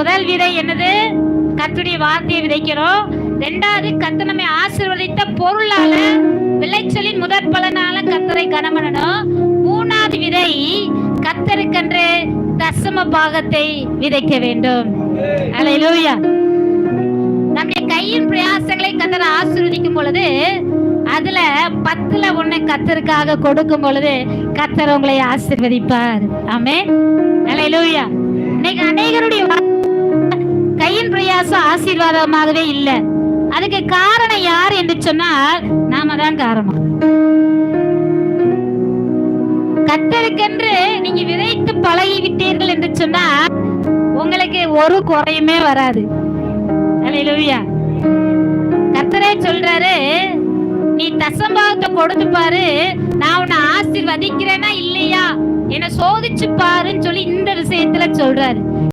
முதல் விதை என்னது? கர்த்தருடைய வார்த்தையை விதைக்கிறோம். இரண்டாவது, கர்த்தர் நம்மை ஆசீர்வதித்த பொருளால, விளைச்சலின் முதற் பலனால கர்த்தரை கனம் பண்ணணும். மூணாவது விதை, கர்த்தருக்கென்று தசம பாகத்தை விதைக்க வேண்டும். அல்லேலூயா. நம்முடைய கையின் பிரயாசங்களை கர்த்தர் ஆசீர்வதிக்கும் பொழுது, அதுல 10ல் 1 கர்த்தருக்காக கொடுக்கும் பொழுது கர்த்தர் உங்களை ஆசீர்வதிப்பார். ஆமென். அல்லேலூயா. இன்னைக்கு அநேகருடைய கையின் பிரயாசம் ஆசீர்வாதமாகவே இல்லை. அதுக்கு காரணம் யார் என்று சொன்னால் நாம தான் காரணம். கர்த்தருக்கென்று நீங்க விதைத்து பழகி விட்டீர்கள் என்று சொன்னா உங்களுக்கு ஒரு குறையுமே வராது. அல்லேலூயா. கர்த்தரே சொல்றாரு, நீ தசம்பாகத்தை கொடுத்து பாரு, நான் உன்னை ஆசீர்வதிக்கிறேனா இல்லையா, என்ன சோதிச்சு பாருன்னு சொல்லி இந்த விஷயத்துல சொல்றாரு.